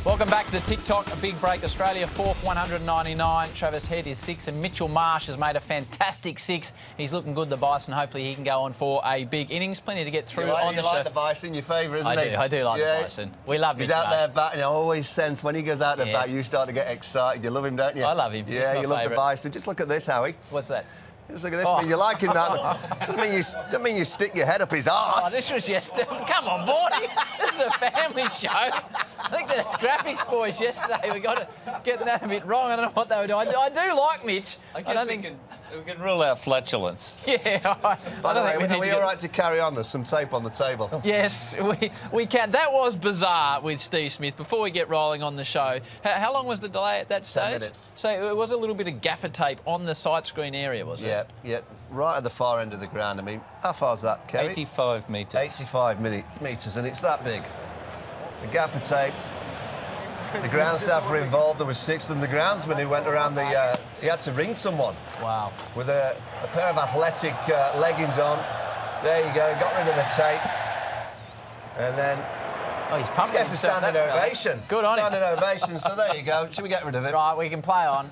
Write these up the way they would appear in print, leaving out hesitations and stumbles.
Welcome back to the TikTok Big Break Australia, 4th 199. Travis Head is 6 and Mitchell Marsh has made a fantastic 6. He's looking good, the Bison. Hopefully he can go on for a big innings. Plenty to get through on the show. You like the Bison, your favourite, isn't he? I do like the Bison. We love Mitch He's out Marsh. there batting. I always sense when he goes out there batting, you start to get excited. You love him, don't you? I love him. Yeah, you love the Bison. Just look at this, Howie. What's that? Just look at this. I mean, you like him that. Doesn't mean you stick your head up his arse. Oh, this was yesterday. Come on, Bordy. This is a family show. I think the graphics boys yesterday, we got to get that a bit wrong. I don't know what they were doing. I do like Mitch. I don't think we can rule out flatulence. Yeah. By the way, are we all right to carry on? There's some tape on the table. Yes, we can. That was bizarre with Steve Smith. Before we get rolling on the show, how long was the delay at that stage? 10 minutes. So it was a little bit of gaffer tape on the side screen area, was it? Yeah, right at the far end of the ground. I mean, how far is that, Kerry? 85 metres. 85 metres, and it's that big. The gaffer tape. The ground staff were involved. There were 6 of them. The groundsman who went around he had to ring someone. Wow. With a pair of athletic leggings on. There you go. Got rid of the tape. And then he's pumping gets a standing ovation. Good on him. Standing ovation. So there you go. Should we get rid of it? Right, we can play on.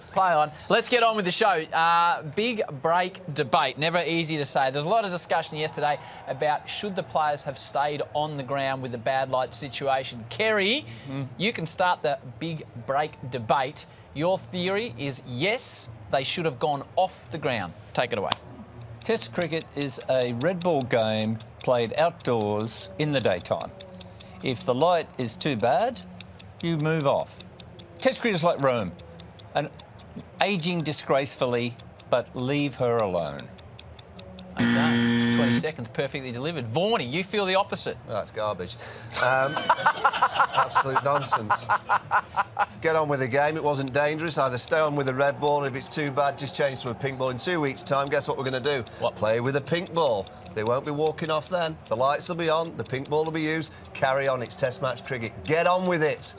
Let's get on with the show. Big break debate. Never easy to say. There's a lot of discussion yesterday about should the players have stayed on the ground with the bad light situation. Kerry, you can start the big break debate. Your theory is yes, they should have gone off the ground. Take it away. Test cricket is a red ball game played outdoors in the daytime. If the light is too bad, you move off. Test cricket is like Rome, and ageing disgracefully, but leave her alone. Okay, 20 seconds, perfectly delivered. Vorney, you feel the opposite. Oh, that's garbage. Absolute nonsense. Get on with the game. It wasn't dangerous. Either stay on with the red ball, and if it's too bad, just change to a pink ball. In 2 weeks' time, guess what we're going to do? What? Play with a pink ball. They won't be walking off then. The lights will be on. The pink ball will be used. Carry on. It's Test match cricket. Get on with it.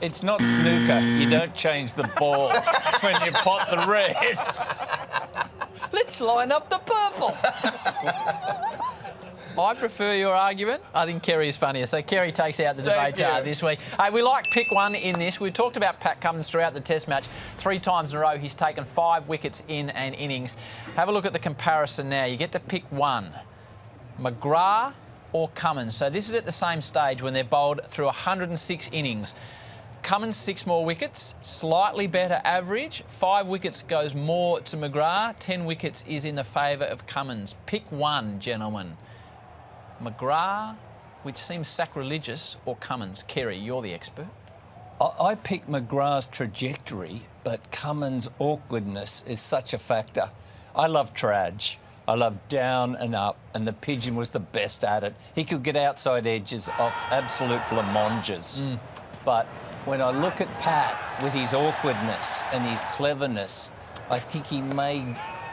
It's not snooker. You don't change the ball when you pot the reds. Let's line up the purple. I prefer your argument. I think Kerry is funnier. So Kerry takes out the debate this week. We like pick one in this. We've talked about Pat Cummins throughout the Test match. 3 times in a row, he's taken 5 wickets in an innings. Have a look at the comparison now. You get to pick one. McGrath or Cummins. So this is at the same stage when they're bowled through 106 innings. Cummins 6 more wickets, slightly better average. 5 wickets goes more to McGrath. 10 wickets is in the favour of Cummins. Pick one, gentlemen. McGrath, which seems sacrilegious, or Cummins? Kerry, you're the expert. I pick McGrath's trajectory, but Cummins' awkwardness is such a factor. I love traj. I love down and up, and the pigeon was the best at it. He could get outside edges off absolute blancmanges. But when I look at Pat with his awkwardness and his cleverness, I think he may,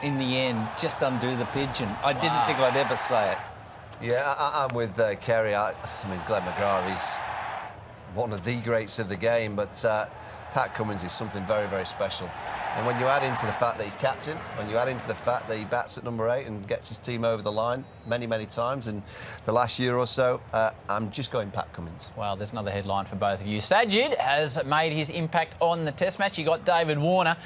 in the end, just undo the pigeon. I didn't think I'd ever say it. Yeah, I'm with Kerry. I mean, Glenn McGrath is one of the greats of the game, but Pat Cummins is something very, very special. And when you add into the fact that he's captain, when you add into the fact that he bats at number 8 and gets his team over the line many, many times in the last year or so, I'm just going Pat Cummins. Well, there's another headline for both of you. Sajid has made his impact on the Test match. He got David Warner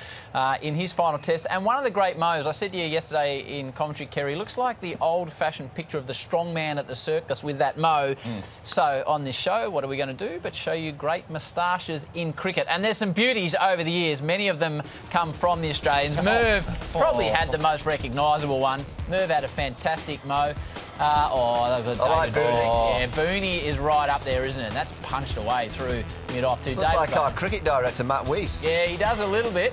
in his final Test. And one of the great mows, I said to you yesterday in commentary, Kerry, looks like the old-fashioned picture of the strong man at the circus with that mow. So on this show, what are we going to do but show you great moustaches in cricket? And there's some beauties over the years. Many of them come from the Australians. Merv probably had the most recognisable one. Merv had a fantastic mow. I like Booney. Yeah, Booney is right up there, isn't it? That's punched away through mid-off to Looks like our cricket director, Matt Weiss. Yeah, he does a little bit.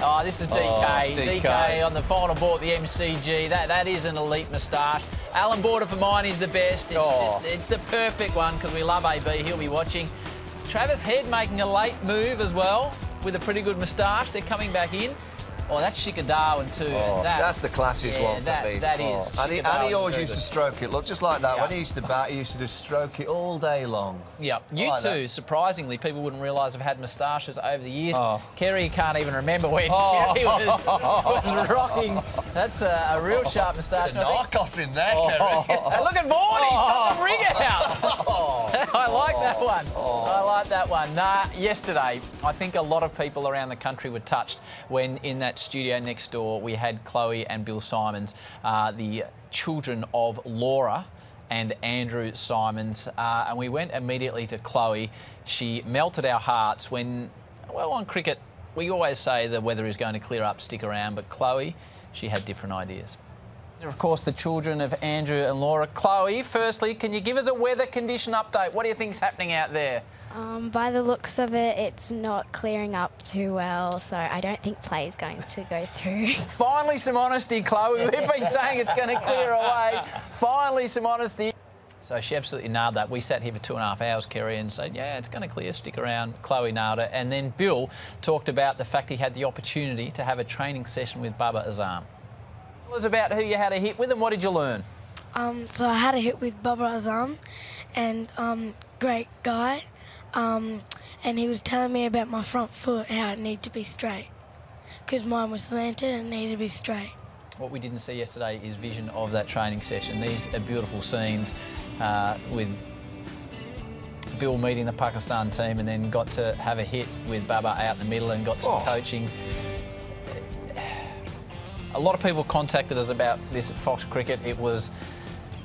Oh, this is DK. DK on the final ball at the MCG. That is an elite moustache. Alan Border for mine is the best. It's the perfect one because we love AB. He'll be watching. Travis Head making a late move as well with a pretty good moustache. They're coming back in. Oh, that's Darwin too. That's the classiest one for me. That is. And he always used to stroke it. Look, just like that. When he used to bat, he used to just stroke it all day long. Yeah. You two, surprisingly, people wouldn't realise have had moustaches over the years. Kerry can't even remember when Kerry was rocking. That's a real sharp moustache. Narcos in there, Kerry. Hey, look at Vaughan. He's got the rig out. I like that one. one. I like that one. Nah, yesterday, I think a lot of people around the country were touched when in that studio next door we had Chloe and Bill Symonds, the children of Laura and Andrew Symonds, and we went immediately to Chloe. She melted our hearts when, well, on cricket, we always say the weather is going to clear up, stick around, but Chloe, she had different ideas. They're, of course, the children of Andrew and Laura. Chloe, firstly, can you give us a weather condition update? What do you think's happening out there? By the looks of it, it's not clearing up too well, so I don't think play is going to go through. Finally, some honesty, Chloe. We've been saying it's going to clear away. Finally, some honesty. So she absolutely nailed that. We sat here for 2.5 hours, Kerry, and said, yeah, it's going to clear, stick around. Chloe nailed it. And then Bill talked about the fact he had the opportunity to have a training session with Baba Azam. Tell us about who you had a hit with and what did you learn? So I had a hit with Baba Azam, and great guy. And he was telling me about my front foot, how it needed to be straight, because mine was slanted and needed to be straight. What we didn't see yesterday is vision of that training session. These are beautiful scenes with Bill meeting the Pakistan team and then got to have a hit with Baba out in the middle and got some coaching. A lot of people contacted us about this at Fox Cricket. It was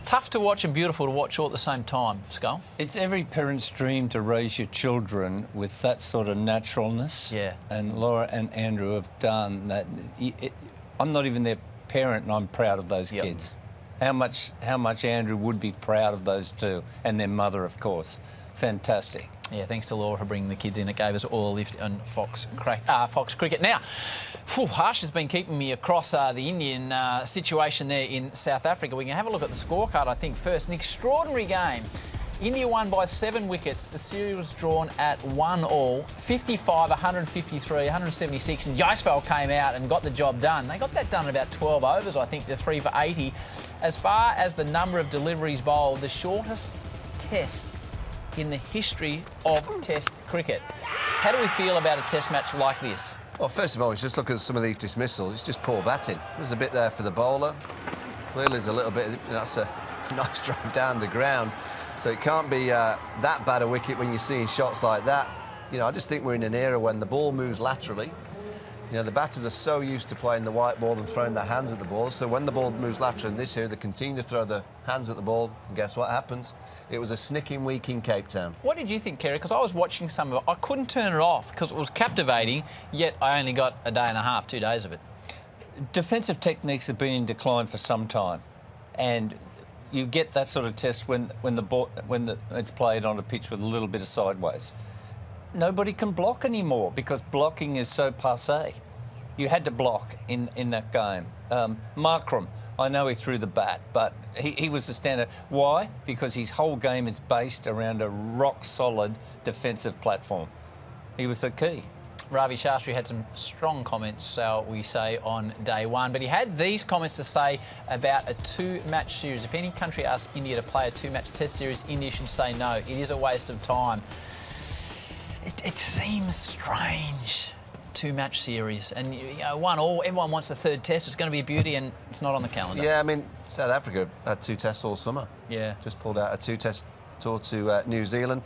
tough to watch and beautiful to watch all at the same time, Skull. It's every parent's dream to raise your children with that sort of naturalness. Yeah. And Laura and Andrew have done that. I'm not even their parent and I'm proud of those kids. How much Andrew would be proud of those two, and their mother, of course. Fantastic. Yeah, thanks to Laura for bringing the kids in. It gave us all a lift on Fox Cricket. Now, Harsh has been keeping me across the Indian situation there in South Africa. We can have a look at the scorecard, I think, first. An extraordinary game. India won by 7 wickets. The series was drawn at 1-1, 55, 153, 176, and Jaiswal came out and got the job done. They got that done in about 12 overs, I think. They're 3 for 80. As far as the number of deliveries bowled, the shortest test in the history of Test cricket. How do we feel about a Test match like this? Well, first of all, just look at some of these dismissals. It's just poor batting. There's a bit there for the bowler. Clearly, there's a little bit. That's a nice drive down the ground. So it can't be that bad a wicket when you're seeing shots like that. You know, I just think we're in an era when the ball moves laterally. You know, the batters are so used to playing the white ball and throwing their hands at the ball. So when the ball moves laterally in this here, they continue to throw the hands at the ball. And guess what happens? It was a snicking week in Cape Town. What did you think, Kerry? Because I was watching some of it. I couldn't turn it off because it was captivating, yet I only got a day and a half, 2 days of it. Defensive techniques have been in decline for some time, and you get that sort of test when it's played on a pitch with a little bit of sideways. Nobody can block anymore because blocking is so passé. You had to block in that game. Markram, I know he threw the bat, but he was the standard. Why? Because his whole game is based around a rock-solid defensive platform. He was the key. Ravi Shastri had some strong comments, shall we say, on day one, but he had these comments to say about a 2-match series. If any country asks India to play a 2-match Test series, India should say no. It is a waste of time. It seems strange, 2-match series, and you know, 1-1, everyone wants the 3rd Test. It's going to be a beauty, and it's not on the calendar. Yeah, I mean, South Africa had 2 Tests all summer. Yeah. Just pulled out a 2-Test tour to New Zealand.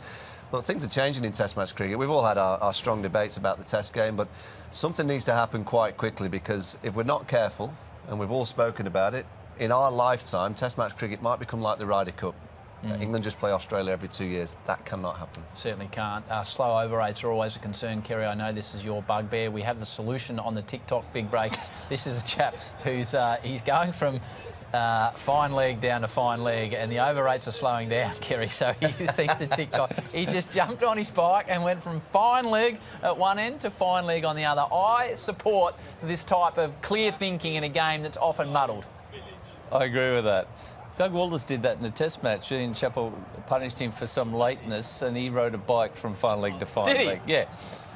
Look, things are changing in Test match cricket. We've all had our strong debates about the Test game, but something needs to happen quite quickly because if we're not careful, and we've all spoken about it, in our lifetime, Test match cricket might become like the Ryder Cup. England just play Australia every 2 years. That cannot happen. Certainly can't. Slow over rates are always a concern, Kerry. I know this is your bugbear. We have the solution on the TikTok big break. This is a chap who's he's going from fine leg down to fine leg, and the over rates are slowing down, Kerry. So thanks to TikTok, he just jumped on his bike and went from fine leg at one end to fine leg on the other. I support this type of clear thinking in a game that's often muddled. I agree with that. Doug Walters did that in a Test match. Ian Chappell punished him for some lateness, and he rode a bike from fine leg to fine leg. Yeah.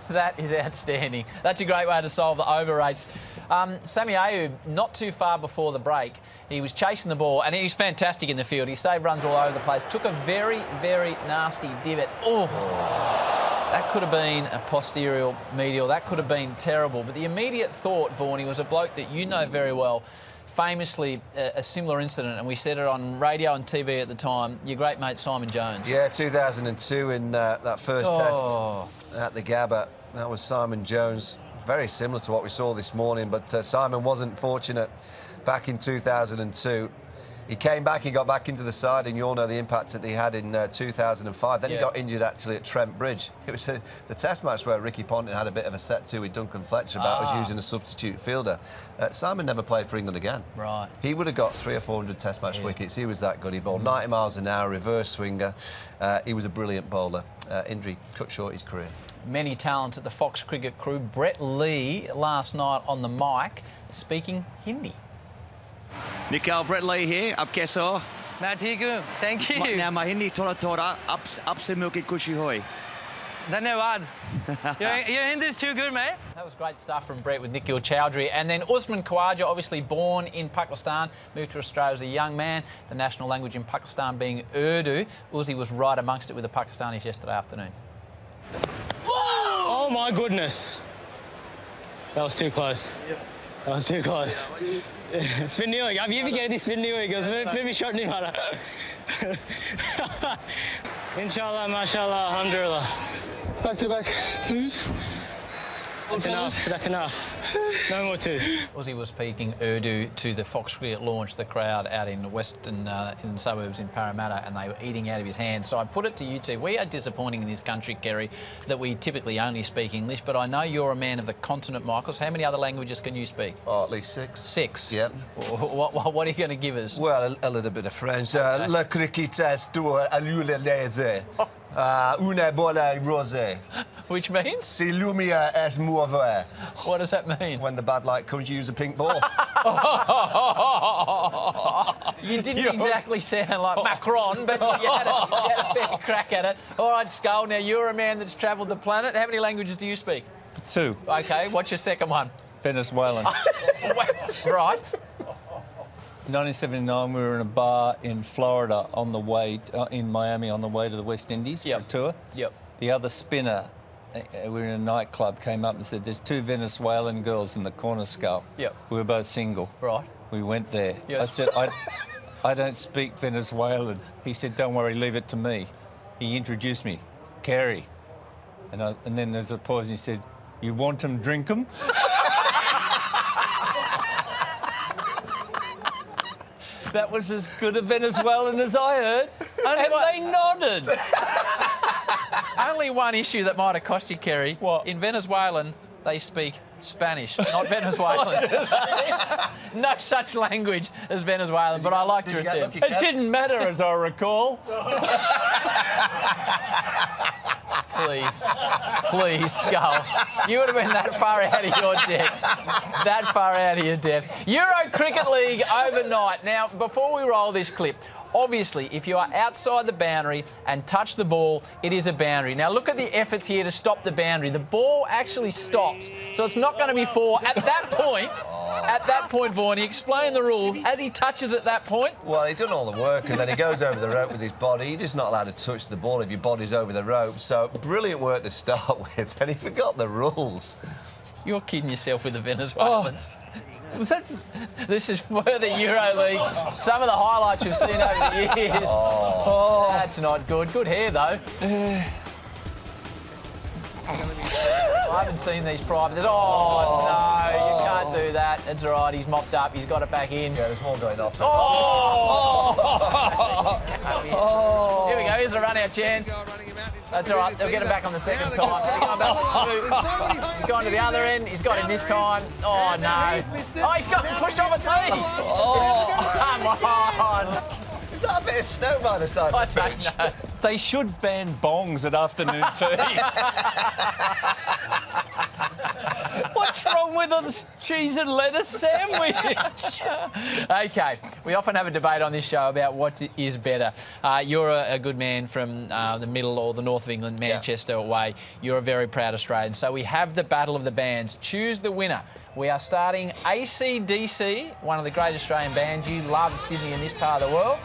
That is outstanding. That's a great way to solve the over rates. Sammy Ayub, not too far before the break, he was chasing the ball, and he was fantastic in the field. He saved runs all over the place. Took a very, very nasty divot. Oh, that could have been a posterior medial. That could have been terrible. But the immediate thought, Vaughan, he was a bloke that you know very well, famously a similar incident, and we said it on radio and TV at the time. Your great mate Simon Jones. Yeah, 2002 in that first test at the Gabba. That was Simon Jones. Very similar to what we saw this morning, but Simon wasn't fortunate back in 2002. He came back, he got back into the side, and you all know the impact that he had in 2005. Then he got injured actually at Trent Bridge. It was the test match where Ricky Ponting had a bit of a set to with Duncan Fletcher about us using a substitute fielder. Simon never played for England again. Right. He would have got 300 or 400 test match wickets. He was that good. He bowled 90 miles an hour, reverse swinger. He was a brilliant bowler. Injury cut short his career. Many talents at the Fox cricket crew. Brett Lee last night on the mic speaking Hindi. निकाल Brett Lee है आप कैसे हो मैं ठीक हूँ thank you ना मैं हिंदी थोड़ा थोड़ा आपसे मिलकर खुशी हुई धन्यवाद your Hindi is too good mate. That was great stuff from Brett with Nikhil Chowdhury. And then Usman Khawaja, obviously born in Pakistan, moved to Australia as a young man, the national language in Pakistan being Urdu. Uzi was right amongst it with the Pakistanis yesterday afternoon. Oh my goodness, that was too close. That was too close. Spin नहीं होगा अब ये भी कह रही थी spin नहीं होगी उसमें फिर भी शॉट नहीं मारा इंशाल्लाह माशाल्लाह अल्हम्दुलिल्लाह back to back twos. That's enough. No more twos. Uzi was speaking Urdu to the Fox Cricket launch, the crowd out in the western in the suburbs in Parramatta, and they were eating out of his hand. So I put it to you two. We are disappointing in this country, Kerry, that we typically only speak English, but I know you're a man of the continent, Michaels. How many other languages can you speak? Oh, at least 6. 6? Yep. What are you going to give us? Well, a little bit of French. Le cricket est à l'huile une bola rosée. Which means? Si lumière est mauvais. What does that mean? When the bad light comes, you use a pink ball. You didn't exactly sound like Macron, but you had a fair crack at it. All right, Skull, now you're a man that's travelled the planet. How many languages do you speak? 2. OK, what's your second one? Venezuelan. Right. 1979, we were in a bar in Florida on the way, in Miami on the way to the West Indies for a tour. Yep. The other spinner, we were in a nightclub, came up and said, there's 2 Venezuelan girls in the corner, Skull. Yep. We were both single. Right. We went there. Yep. I said, I don't speak Venezuelan. He said, don't worry, leave it to me. He introduced me, Kerry. And then there's a pause and he said, you want 'em, drink 'em? That was as good a Venezuelan as I heard. And they nodded. Only one issue that might have cost you, Kerry. What? In Venezuelan, they speak Spanish, not Venezuelan. No such language as Venezuelan, but I liked your attempt. It didn't matter, as I recall. Please, Skull. You would have been that far out of your depth. That far out of your depth. Euro Cricket League overnight. Now, before we roll this clip, obviously, if you are outside the boundary and touch the ball, it is a boundary. Now, look at the efforts here to stop the boundary. The ball actually stops, so it's not going to be 4. At that point, Vaughan, he explained the rules. As he touches at that point... Well, he's done all the work, and then he goes over the rope with his body. You're just not allowed to touch the ball if your body's over the rope. So, brilliant work to start with, and he forgot the rules. You're kidding yourself with the Venezuelans. Was that... This is further Euro League. Some of the highlights you've seen over the years. That's not good. Good hair, though. I haven't seen these privates. Oh, no, you can't do that. It's all right. He's mopped up. He's got it back in. Yeah, there's more going off. Here we go. Here's a run-out chance. That's all right. They'll get him back on the second time. He's gone to the other end. He's got him this time. Oh, no. Oh, he's got pushed off a 3. Come on. Is that a bit of snow by the side of the pitch? I don't know. They should ban bongs at afternoon tea. What's wrong with a cheese and lettuce sandwich? OK, we often have a debate on this show about what is better. You're a good man from the middle or the north of England, Manchester way. You're a very proud Australian. So we have the battle of the bands. Choose the winner. We are starting AC/DC, one of the great Australian bands. You love Sydney in this part of the world.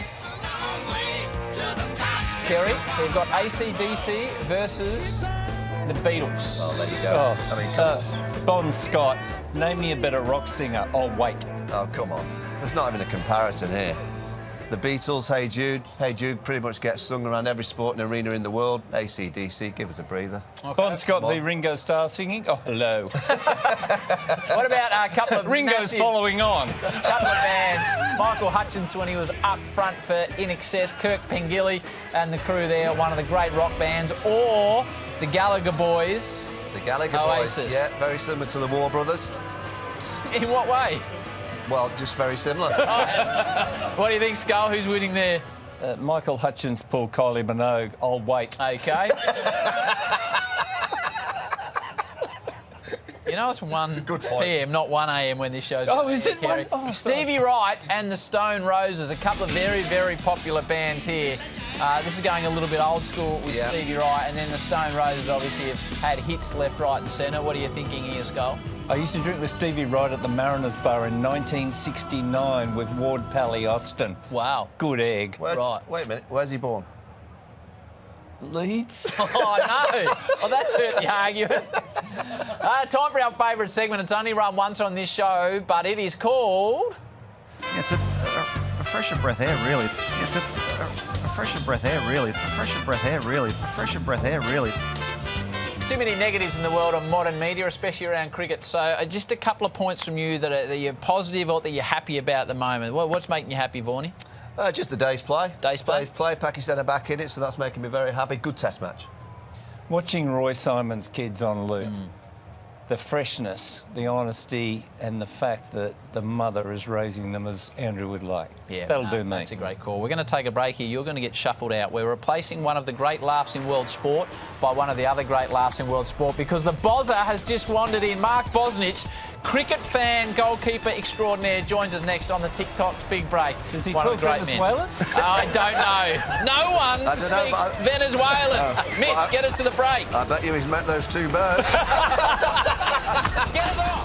Kerry, so we've got AC/DC versus the Beatles. Oh, there you go. I mean, Bon Scott, name me a better rock singer. Oh, wait. oh, come on. there's not even a comparison here. The Beatles, Hey Jude. Hey Jude pretty much gets sung around every sporting arena in the world. AC/DC, give us a breather. Okay. Bon Scott v Ringo Starr singing. Oh, hello. What about a couple of Ringo's massive, following on. couple of bands? Michael Hutchence when he was up front for In Excess, Kirk Pengilly and the crew there, one of the great rock bands, or the Gallagher Boys. The Gallagher Oasis. Boys, yeah, very similar to the War Brothers. In what way? Well, just very similar. What do you think, Skull? Who's winning there? Michael Hutchence, Paul Kylie Minogue. I'll wait. Okay. You know it's 1 Good point. p.m, not 1 a.m. when this show's Oh, going is to it Kerry. 1? Oh, sorry. Stevie Wright and the Stone Roses, a couple of very, very popular bands here. This is going a little bit old school with Yeah. Stevie Wright, and then the Stone Roses obviously have had hits left, right and centre. What are you thinking here, Skull? I used to drink with Stevie Wright at the Mariners Bar in 1969 with Ward Pally Austin. Wow. Good egg. Right. Wait a minute, where's he born? Leeds? Oh, no. Well, that's hurt the argument. Time for our favourite segment. It's only run once on this show, but it is called... It's a fresh of breath air, really. It's a fresh of breath air, really. A fresh of breath air, really. A fresh of breath air, really. Too many negatives in the world of modern media, especially around cricket. So just a couple of points from you that you're positive or that you're happy about at the moment. What's making you happy, Vaughnie? Just the day's play. Day's play? Day's play. Pakistan are back in it, so that's making me very happy. Good test match. Watching Roy Symonds' kids on loop, the freshness, the honesty and the fact that the mother is raising them as Andrew would like. Yeah, That'll do me. That's a great call. We're going to take a break here. You're going to get shuffled out. We're replacing one of the great laughs in world sport by one of the other great laughs in world sport because the Bozza has just wandered in. Mark Bosnich, cricket fan, goalkeeper extraordinaire, joins us next on the TikTok Big Break. Does he One of talk the great men. Venezuelan? I don't know. No one I don't know, speaks but Venezuelan. Mitch, get us to the break. I bet you he's met those two birds. Get us off.